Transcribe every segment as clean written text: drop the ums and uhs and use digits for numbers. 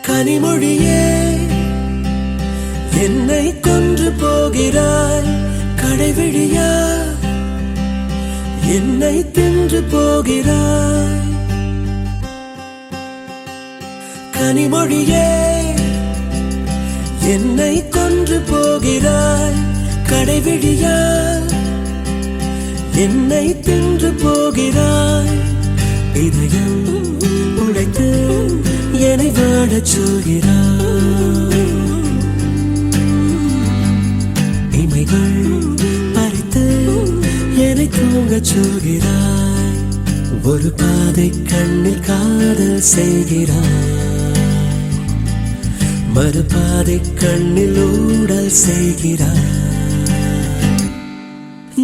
கனிமொழியே என்னை கொன்று போகிறாய், கடைவிழியா என்னை தின்று போகிறாய். கனிமொழியே என்னை கொன்று போகிறாய், கடைவிழியா என்னை தின்று போகிறாய். இதயம் உடைத்து என்னை வாழச் சொல்கிறாய், இமைகள் பறித்து என்னை தூங்கச் சொல்கிறாய். ஒரு பாதை கண்ணில் காதல் செய்கிறாய், மறுபாதை கண்ணில் ஊடல் செய்கிறாய்.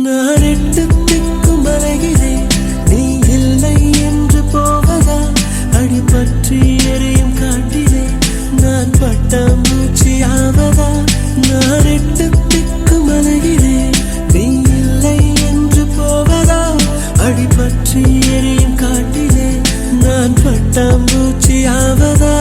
நான் எட்டு திக்கும் அலைகிறேன், நீ இல்லை என்று போவதா? அடிபற்றி எரியும் காட்டிலே நான் பட்டாம்பூச்சி ஆவதா? நான் எட்டு திக்கும் அலைகிறேன், நீ இல்லை என்று போவதா? அடிபற்றி எரியும் காட்டிலே நான் பட்டாம்பூச்சி ஆவதா?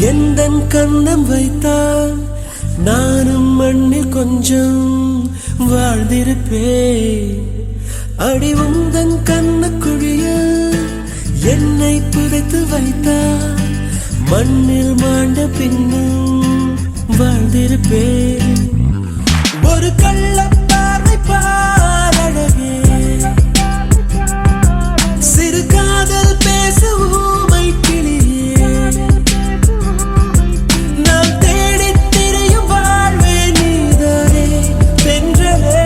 எந்தன் கண்ணம் வைத்தால் நானும் மண்ணில் கொஞ்சம் வாழ்ந்திருப்பேன். அடி உந்தன் கண்ணக்குழியில் என்னை புதைத்து வைத்தால் மண்ணில் மாண்ட பின்னும் வாழ்ந்திருப்பேன். ஒரு கள்ள பார்வை பாரழகே, சிறு காதல் பேச ஊமை கிளியே, நான் தேடி திரியும் வாழ்வே நீதானே. வென்றலே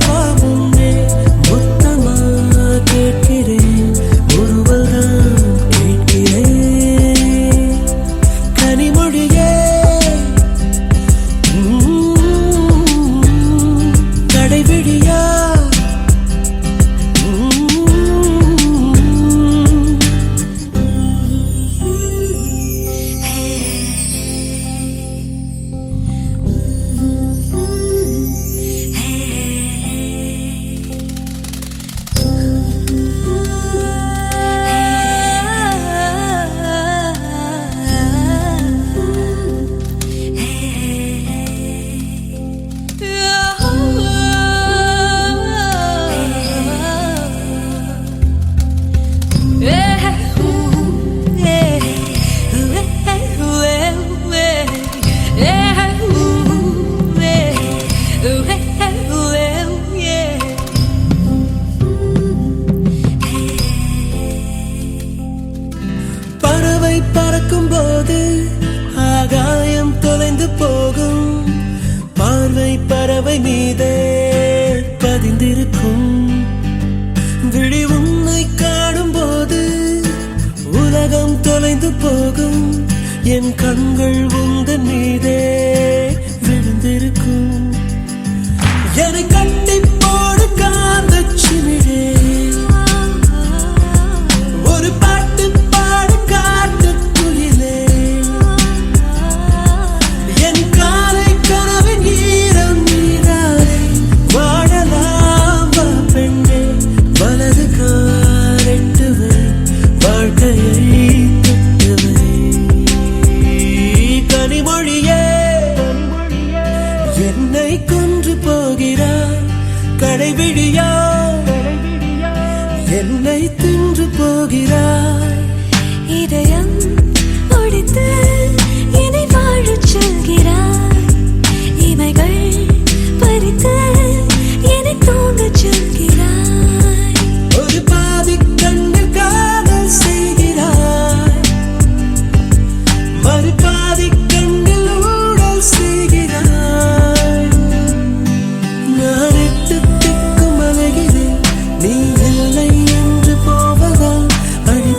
வா முன்னே, முத்தமா கேட்கிறேன், முறுவல் தான் கேட்கிறேன். கனிமொழியே கடைவிழியா பறக்கும் போது ஆகாயம் தொலைந்து போகும், பார்வை பறவை மீதே பதிந்திருக்கும். விழி உன்னை காணும் போது உலகம் தொலைந்து போகும், என் கண்கள் உந்தன் மீதே விழுந்திருக்கும். என்னை கட்டி போடு காந்தச் சிமிழே, ஒரு பாட்டு பாடு காட்டு குயிலே, என் காலை கனவின் ஈரம் நீராலே வாழலாம் வா பெண்ணே. வலது காலெட்டுவை வாழ்க்கையை தொட்டுவை. கனிமொழியே என்னை கொன்று போகிறாய், கடைவிழியா என்னை தின்று போகிறாய். இதயம் உடைத்து என்னை வாழச் சொல்கிறாய், இமைகள் பறித்து என்னை தூங்கச் சொல்கிறாய். ஒரு பாதி கண்ணில் காதல் செய்கிறாய், மறுபாதி கண்ணில் ஊடல் செய்கிறாய். நான் எட்டு திக்கும் அலைகிறேன், நீ இல்லை என்று போவதா? அடி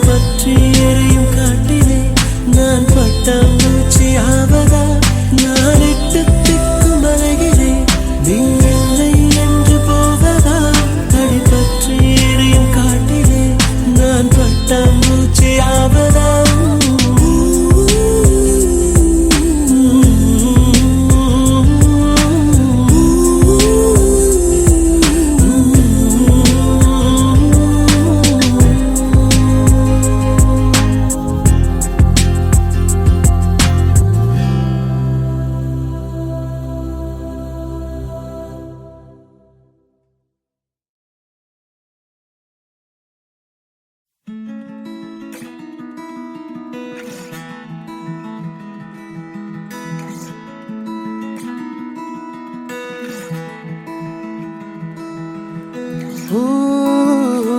Ooh,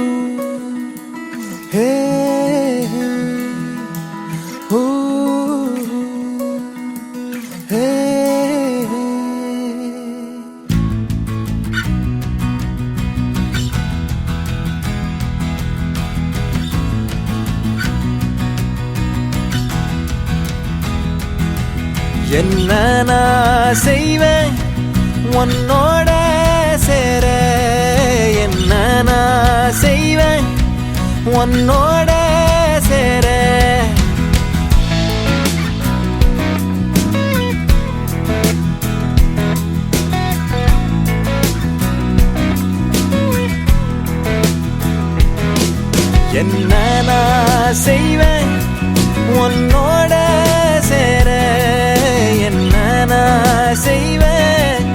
hey, ooh, hey. என்ன நான் செய்வேன் உன்னோட சேர, என்ன நான் செய்வேன் உன்னோட சேர. என்ன நான் செய்வேன் உன்னோட சேர, என்ன நான் செய்வேன்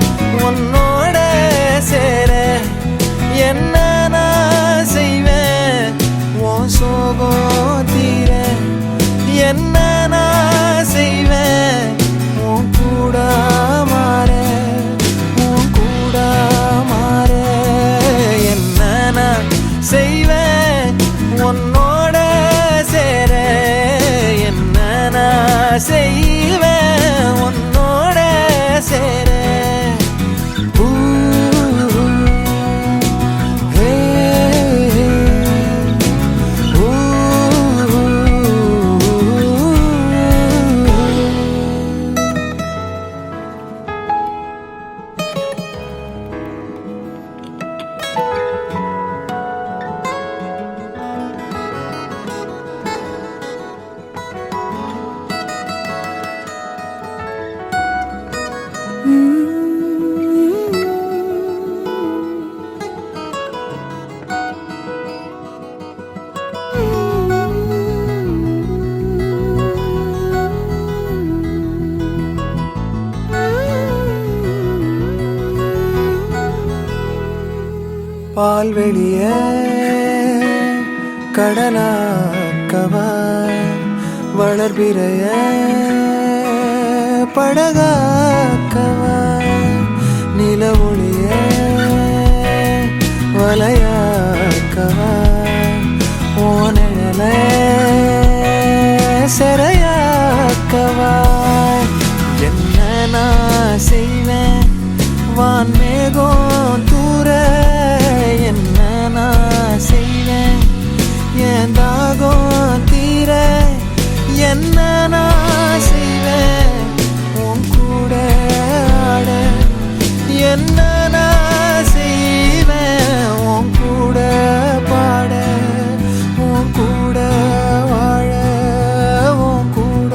உன்னோட சேர. என்ன நான் செய்வேன் உன் சோகம் தீர, என்ன நான் செய்வேன் உன் கூட மாற, உன் கூட மாற. என்ன நான் செய்வேன் உன்னோட சேர, என்ன நான் செய்வேன் உன்னோட சேர. பால்வெளிய கடலாக்கவா, வளர்பிறைய படகாக்கவா, நில ஒளிய வலையாக்கவா, ஓனல செறையாக்கவா. என்ன நான் செய்வேன் வான்மேகம் தூர, என்ன நான் செய்வேன் என் தாகம் தீர. என்ன நான் செய்வேன் உன் கூட ஆட, என்ன நான் செய்வேன் உன் கூட பாட, உன் கூட வாழ, உன் கூட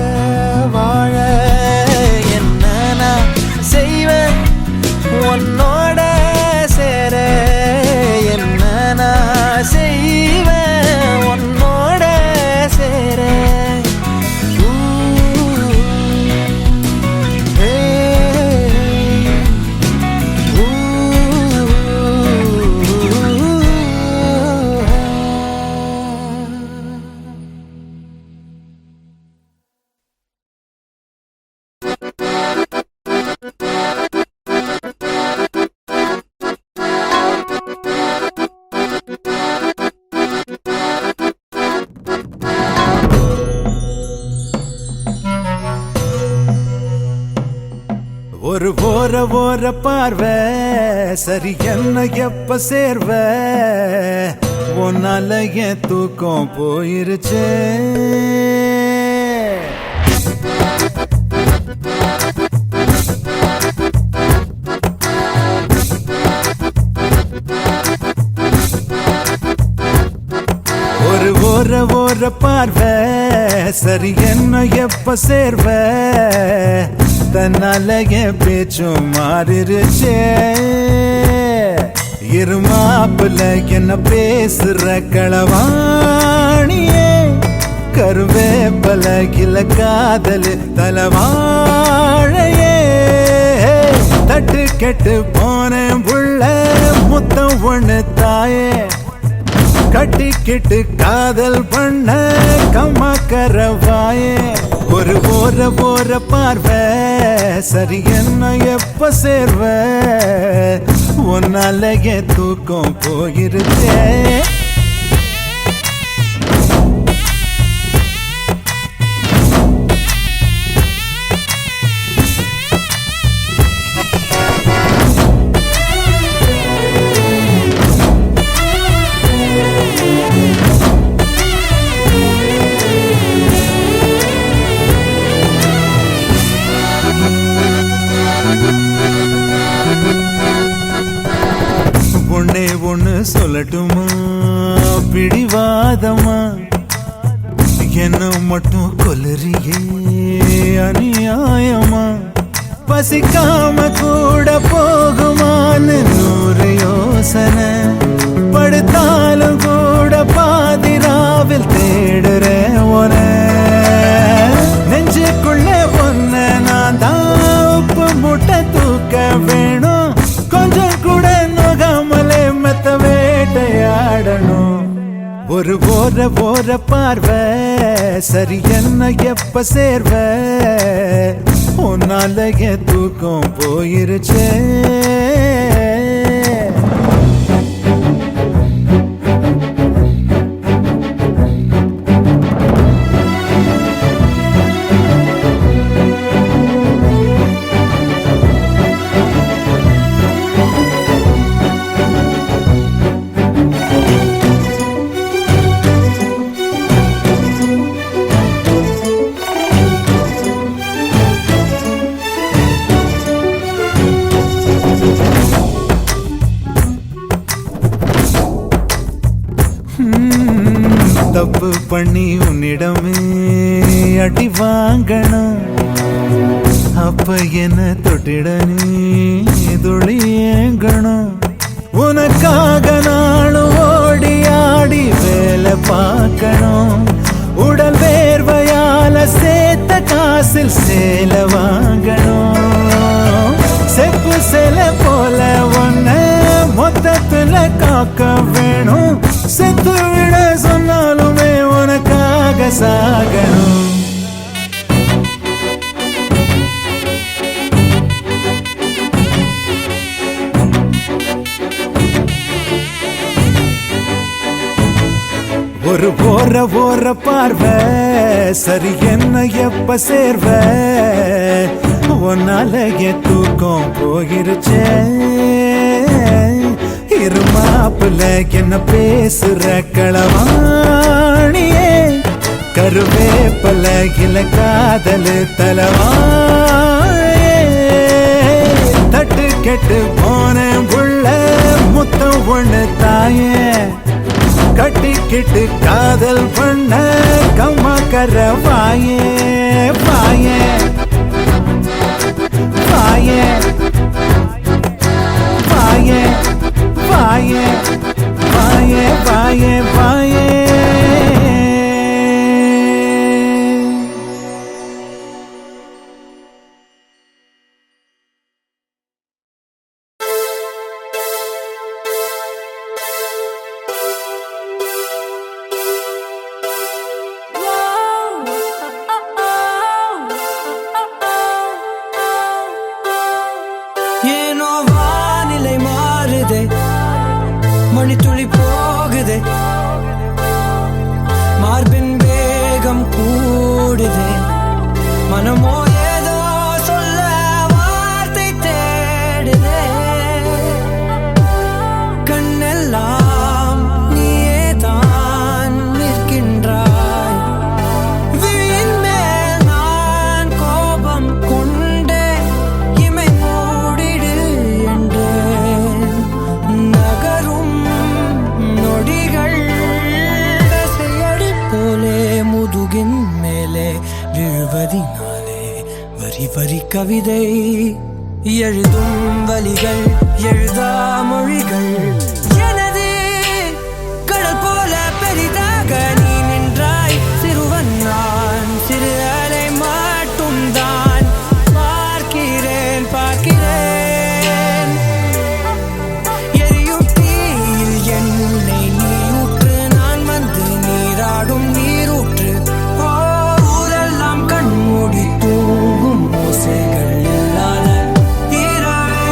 வாழ. என்ன நான் செய்வேன் உன்னோட சேர, என்ன நான் செய்வேன் உன்னோட சேர. ஒரு ஓர ஓர பார்வை சரி, என்ன எப்ப சேர்வ உன்னால என் தூக்கம் போயிருச்சு. ஒரு ஓர ஓர பார்வை சரி, என்ன எப்ப சேர்வ தன்னால என் பேச்சும் மாறிருச்சே. இருமாப்புல என்ன பேசுற களவாணியே, கருவேப்பல கில காதல் தலவாழையே. தட்டு கெட்டு போனேன் உள்ள முத்தம் ஒண்ணு தாயே, கட்டிக்கிட்டு காதல் பண்ண கம்மக்கரவாயே. ஒரு ஓர ஓர பார்வை சரி, என்ன எப்ப சேர்வ உன்னால என் தூக்கம் போயிருச்சே. ஒன்னே ஒண்ணு சொல்லட்டுமா பிடிவாதமா, என்ன மட்டும் கொல்லறியே அநியாயமா. பசிக்காம கூட போகுமான்னு 100 யோசனை, படுத்தாலும் கூட பாதிராவில் தேடுறேன் உன. நெஞ்சுக்குள்ள ஒன்ன நான் தான் உப்பு மூட்டை தூக்க வேணும், கொஞ்சம் கூட நோகாமலே மெத்த வேட்டையாடணும். ஒரு போற பார்வை சரி என்ன எப்ப சேர்வ, உன்னால என் தூக்கம் போயிருச்சே. தப்பு பண்ணி உன்னிடமே அடி வாங்கணும், அப்ப என்ன தொட்டிட நீ துளியேங்கணும். உனக்காக நானும் ஓடி ஆடி வேலை பார்க்கணும், உடல் வேர்வையால சேர்த்த காசில் சேல வாங்கணும். செப்பு சேல போல ஒன்ன மொத்தத்துல காக்க வேணும், செத்து விட சொன்னாலுமே உனக்காக சாகணும். ஒரு போற பார்வை சரி என்ன எப்ப சேர்வ, உன்னால என் தூக்கம் போயிருச்சே. இருமாப்புல என்ன பேசுற களவாணியே, கருவேப்பல இல காதல் தலவாயே. தட்டு கெட்டு போன உள்ள முத்தம் ஒண்ணு தாயே, கட்டிக்கிட்டு காதல் பண்ண கம்மா கர வாயே வாயே வாயே வாயே வாயே வாயே வாயே வாயே. ஏனோ வானிலை மாறுதே, மணித்துளி போகுதே, மார்பின் வேகம் கூடுதே, மனமோ ஏதோ சொல்ல வார்த்தை தேடுதே. கண்ணெல்லாம் நீயே தான் நிற்கின்றாய், விழியின் மேல் நான் கோபம் கொண்டே இமை மூடிடு என்றேன். நகரும் நொடிகள் தசையடி போலே முதுகின் மேலே விழுவதினாலே வரி வரி கவிதை எழுதும் வலிகள் எழுதா மொழிகள். எனது கடல் போல பெரிதாக நீ நின்றாய், சிறுவன் நான் சிறு அலை மட்டும் தான் பார்க்கிறேன் பார்க்கிறேன். எரியும் தீயில் என்னை நீ ஊற்று, நான் வந்து நீராடும் நீரூற்று. ஊரெல்லாம் கண்மூடி தூங்கும் ஓசைகள் இல்லாத இரவே.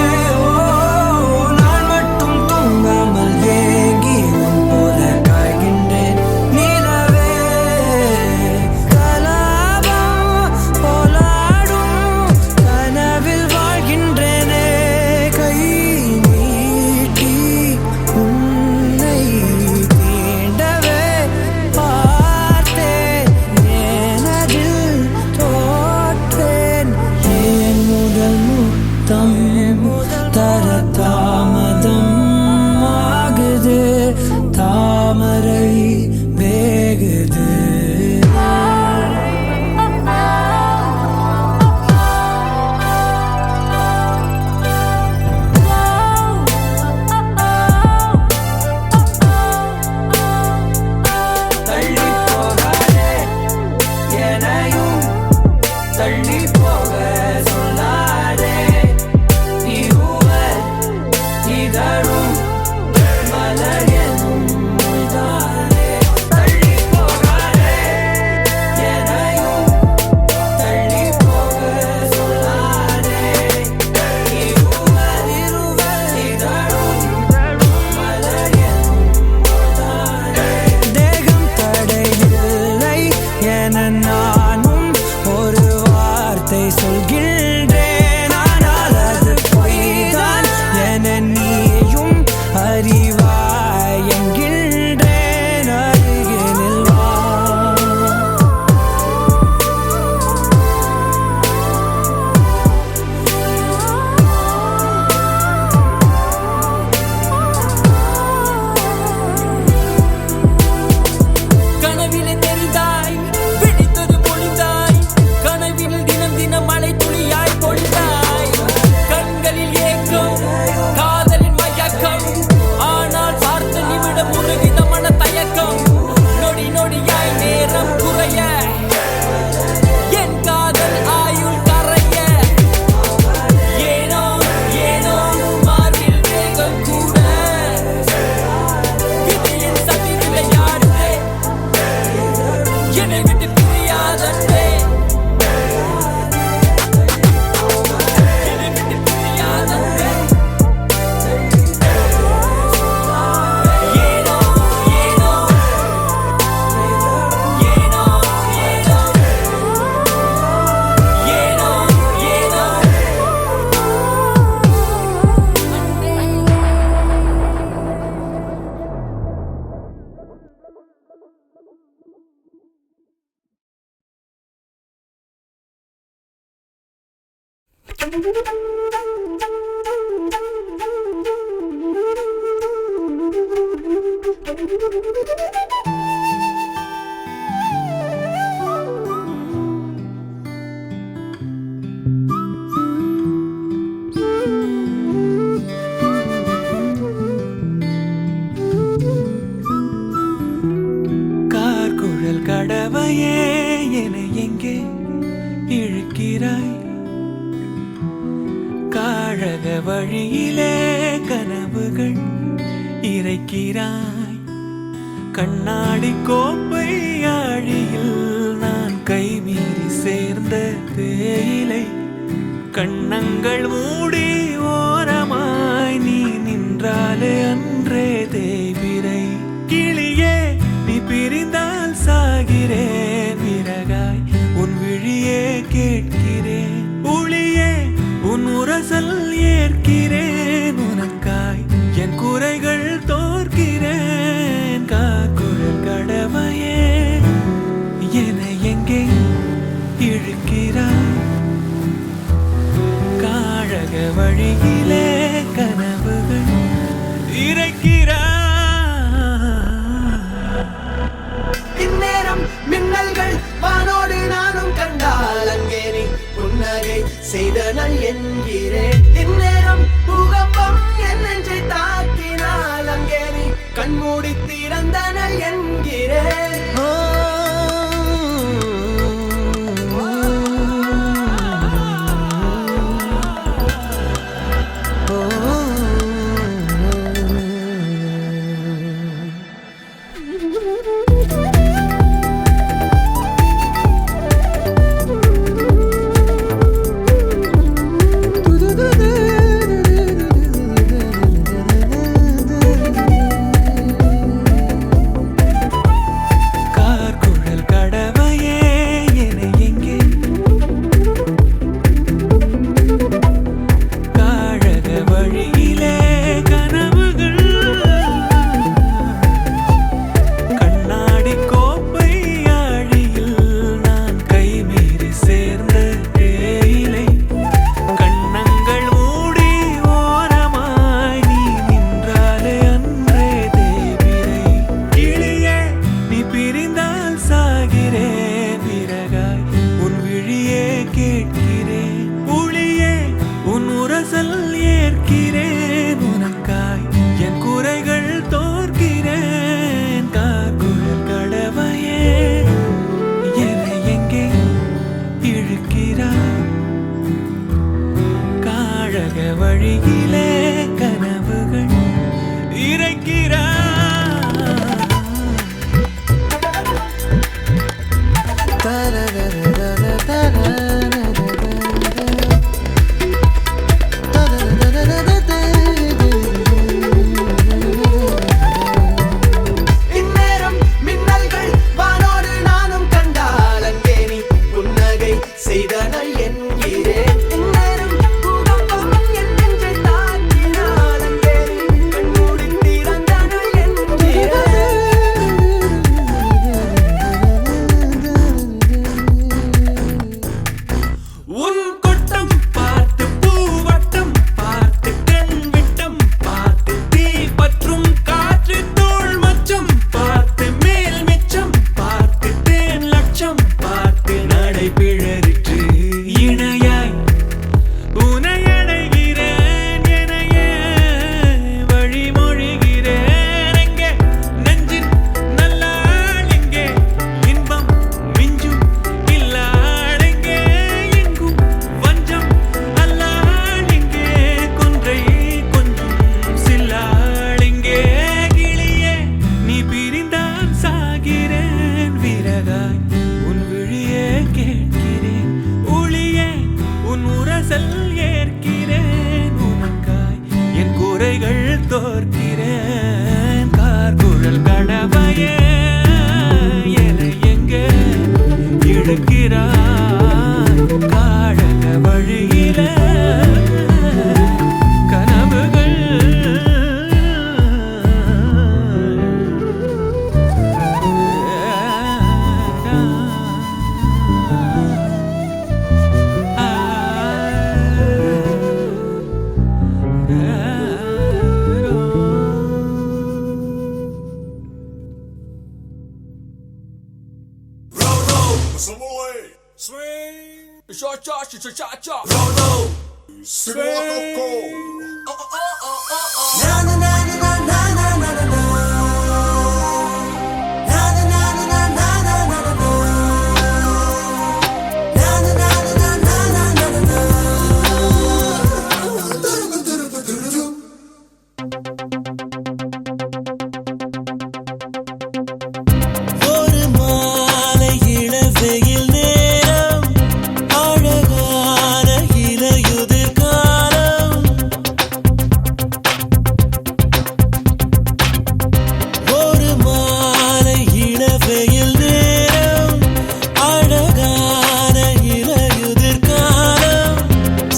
கார்குழல் கடவையே என எங்கே இழுக்கிறாய் காழக வழியிலே கனவுகள் இறைக்கிறாய் கண்ணாடி கோப்பை ஆழியில் நான் கைமீறி சேர்ந்த தேயிலை கண்ணங்கள் மூடி ஓரமாய் நீ நின்றாலே அன்றே தேவிரை கிளியே நீ பிரிந்தால் சாகிறேன் விறகாய் உன் விழியே கேட்கிறேன் ஒளியே உன் உரசல் ஏற்கிறேன் உனக்காய் என் குறைகள் தோற்கிறேன் காக்குழல் கடவையே என எங்கே இழுக்கிறாய் காழக வழியிலே கனவுகள் இறைக்கிறாய் இந்நேரம் மின்னல்கள் வானோடு நானும் கண்டால் அங்கே நீ புன்னகை செய்தனல் என்கிறேன் இந்நேரம் பூகம்பம் என் நெஞ்சை தாக்கினால் அங்கே நீ கண்மூடி திறந்தனல் என்கிறேன் ஏற்கிறேன் உனக்காய் என் குறைகள் தோற்கிறேன் கார்குழல் கடவையே என எங்கே இழுக்கிறாய் காழக வழியிலே கனவுகள் இறைக்கிறாய் செய்தனல் என்கிறேன் இந்நேரம் பூகம்பம் என் நெஞ்சை தாக்கினால் அங்கே நீ கண்மூடி திறந்தனல் என்கிறேன் உன் கொட்டம் பார்த்து பூவட்டம் பார்த்து கண் விட்டம் பார்த்து தீ பற்றும் காற்று தோள் மச்சம் பார்த்து மேல் மிச்சம் பார்த்து தேன் லட்சம் பார்த்து நடை பிழறிற்று இணையாய் உனை அடைகிறேன் எனையே வழிமொழிகிறேன் எங்கே நெஞ்சின் நல்லாள் எங்கே இன்பம் மிஞ்சும் இல்லாள் எங்கே எங்கும் வஞ்சம் அல்லாள் எங்கே கொன்றை கொஞ்சம் சில்லாள் எங்கே கிளியே நீ பிரிந்தால் சாகிறேன் விறகாய் உன் விழியே கேட்கிறேன் ஒளியே உன் உரசல் ஏற்கிறேன் உனக்காய் என் குறைகள் தோற்கிறேன் கார்குழல் கடவையே என எங்கே இழுக்கிறாய் காழக வழியிலே கனவுகள் ஒரு மாலை இளவெயில் நேரம் அழகான இலையுதிர் காலம் ஒரு மாலை இளவெயில் நேரம் அழகான இலையுதிர் காலம்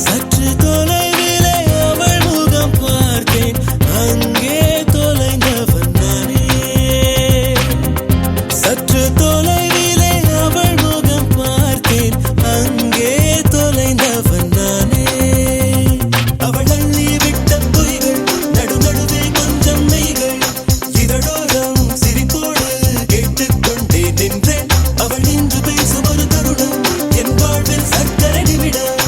சற்று தொலைவிலே அவள் முகம் பார்த்தேன் அங்கே தொலைந்தவன் நானே சற்று தொலைவிலே அவள் முகம் பார்த்தேன் அங்கே தொலைந்தவன் நானே அவள் அள்ளி விட்ட பொய்கள் நடுநடுவே கொஞ்சம் மெய்கள் இதழோரம் சிரிப்போடு கேட்டுக்கொண்டே நின்றேன் அவள் நின்று பேசும் ஒரு தருணம் என் வாழ்வில் சக்கரை நிமிடம்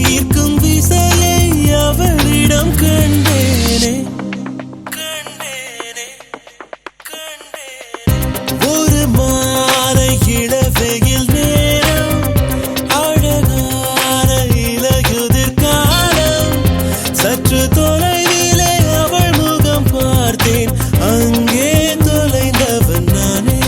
ஈர்க்கும் விசையை அவளிடம் கண்டேனே கண்டேனே ஒரு மாலை இளவெயில் நேரம் அழகான இலையுதிர் காலம் சற்று தொலைவிலே அவள் முகம் பார்த்தேன் அங்கே தொலைந்தவன் நானே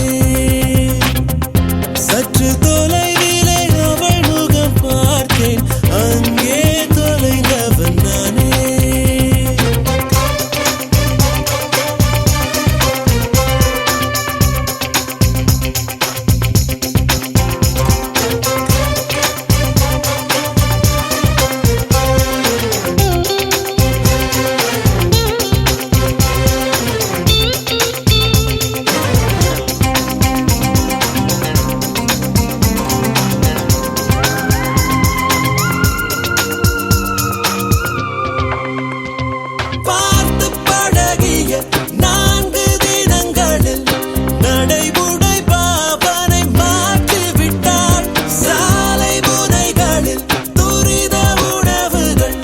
சற்று தொலைவிலே அவள் முகம் பார்த்தேன் அங்கே தொலைந்தவன் நானே பார்த்து பழகிய 4 தினங்களில் நடைமுறை பாவனை மாற்றிவிட்டாள் சாலை முனைகளில் துரித உணவுகள்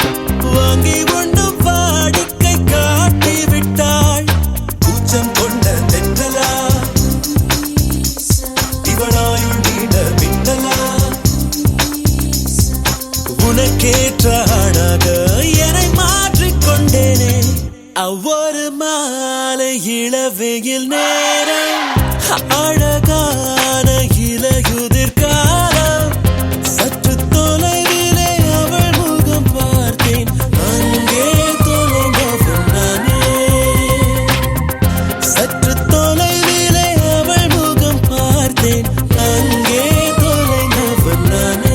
வாங்கி உண்ணும் வாடிக்கை காட்டிவிட்டாள் கூச்சம் கொண்ட தென்றலா இவனாயுள் நீட மின்னலா உனக்கேற்ற ஆணாக என்னை மாற்றிக்கொண்டேனே ஒவ்வொரு மாலை இளவெயில் நேரம் அழகான இலையுதிர் காலம் சற்று தொலைவிலே அவள் முகம் பார்த்தேன் அங்கே தொலைந்தவன் நானே சற்று தொலைவிலே அவள் முகம் பார்த்தேன் அங்கே தொலைந்தவன் நானே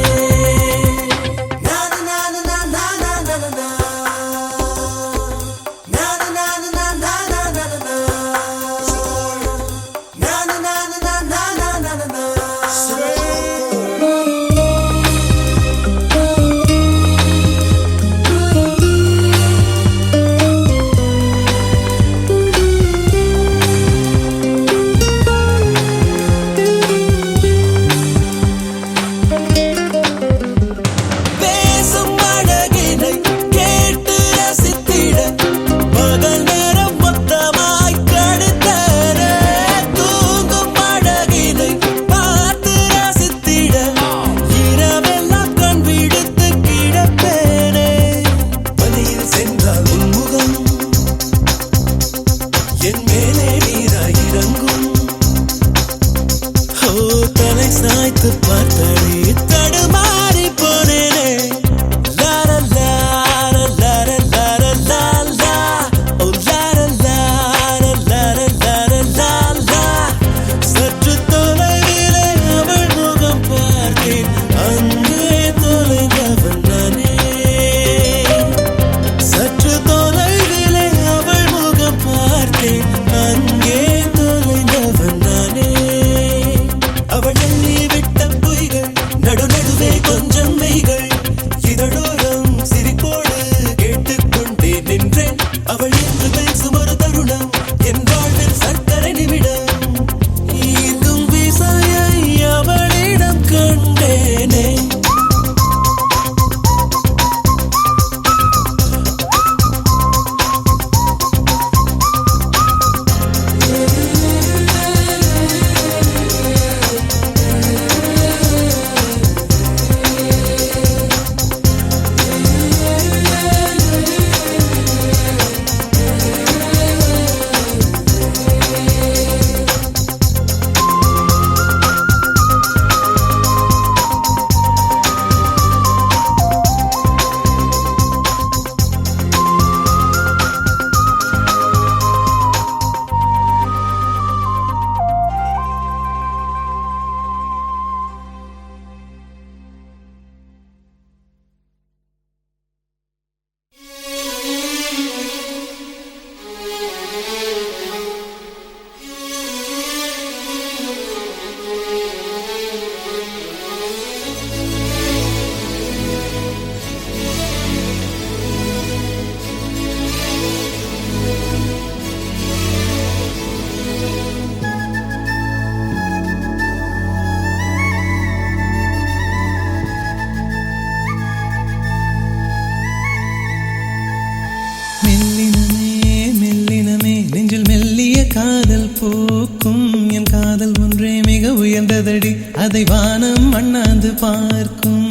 உயர்ந்ததடி அதை வானம் அண்ணாந்து பார்க்கும்.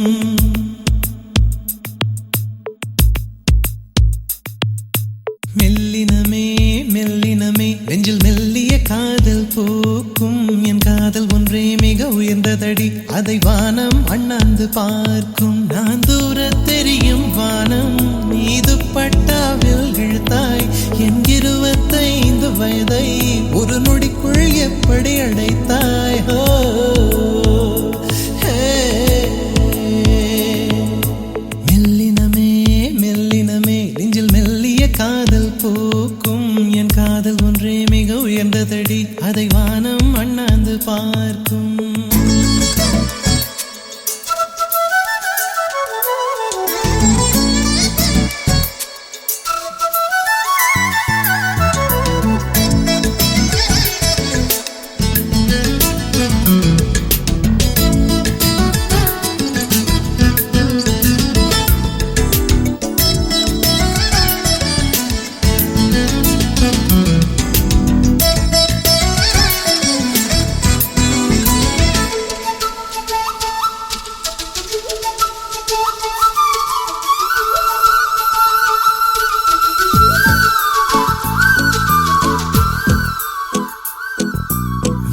மெல்லினமே மெல்லினமே நெஞ்சில் மெல்லிய காதல் பூக்கும். என் காதல் ஒன்றே மிக உயர்ந்ததடி அதை வானம் அண்ணாந்து பார்க்கும். நான் தூர தெரியும் வானம் மீது பட்டாவில் இழுத்தாய். என் 25 வயதை ஒரு நொடிக்குள் எப்படி அடைத்தாய்? ஹோ மெல்லினமே மெல்லினமே நெஞ்சில் மெல்லிய காதல் பூக்கும். என் காதல் ஒன்றே மிக உயர்ந்ததடி அதை வானம் அண்ணாந்து பார்க்கும்.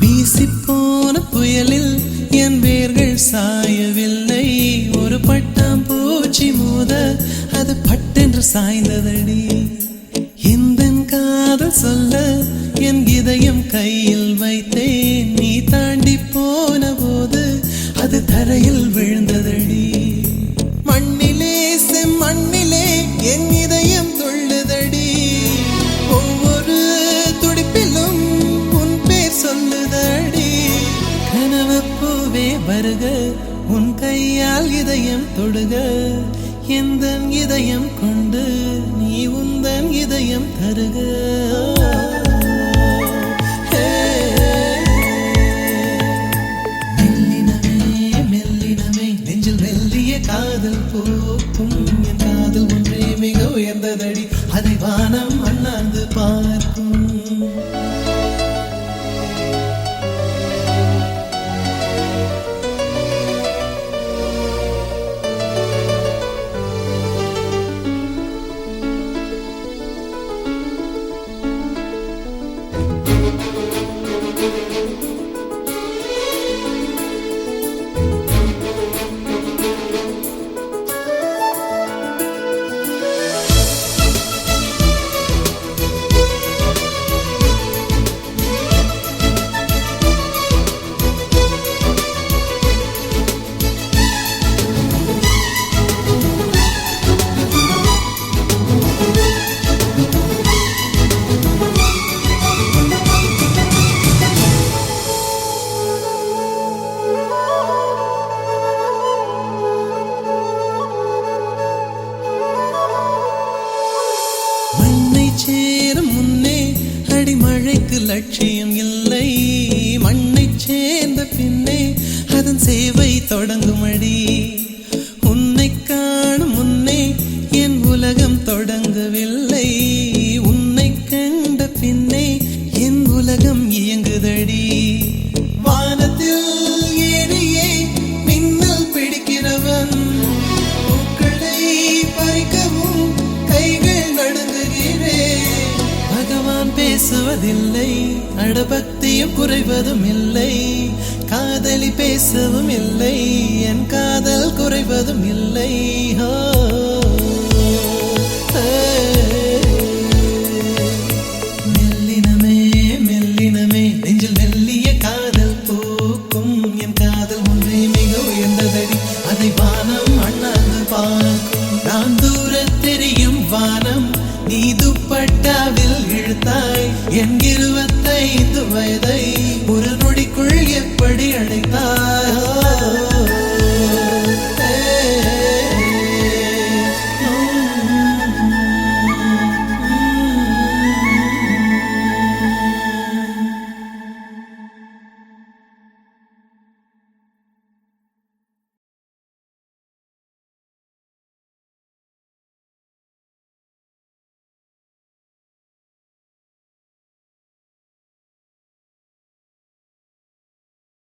வீசிப்போன புயலில் என் வேர்கள் சாயவில்லை. ஒரு பட்டாம்பூச்சி மோத அது பட்டென்று சாய்ந்ததடி. எந்த காதல் சொல்ல என் இதயம் கையில் வைத்தேன். நீ தாண்டி போன போது அது தரையில் விழுந்ததடி. மண்ணிலே செம்மண்ணிலே என் இதயம் துள்ளுதடி. ஒவ்வொரு துடிப்பிலும் உன் பேர் சொல்லுதடி. கனவு பூவே வருக உன் கையால் இதயம் தொடுக. எந்த இதயம் கொண்டு நீ உந்தன் இதயம் தருக. மெல்லினமே மெல்லினமே நெஞ்சில் மெல்லிய காதல் பூக்கும். என் காதல் ஒன்றே மிக உயர்ந்ததடி அதை வானம் அண்ணாந்து பார்க்கும். சேரும் முன்னே அடிமழைக்கு லட்சியம் இல்லை. மண்ணை சேர்ந்த பின்னே அதன் சேவை தொடங்குமடி. உன்னை காணும் முன்னே என் உலகம் தொடங்கவில்லை. உன்னை கண்ட பின்னே என் உலகம் இயங்குதடி. வானத்தில் ஏறியே மின்னல் பிடிக்கிறவன் பூக்களை பறிக்கவும் கைகள் நடுங்குகிறேன். பகவான் பேசுவதில்லை அடபக்தியும் குறைவதும் இல்லை. காதலி பேசவும் இல்லை என் காதல் குறைவதும் இல்லை. மெல்லினமே மெல்லினமே நெஞ்சில் மெல்லிய காதல் பூக்கும். என் காதல் ஒன்றே மிக உயர்ந்ததடி அதை வானம் அண்ணாந்து பார்க்கும். நான் தூர தெரியும் வானம் நீ துப்பட்டாவில் இழுத்தாய். என் 25 வயதை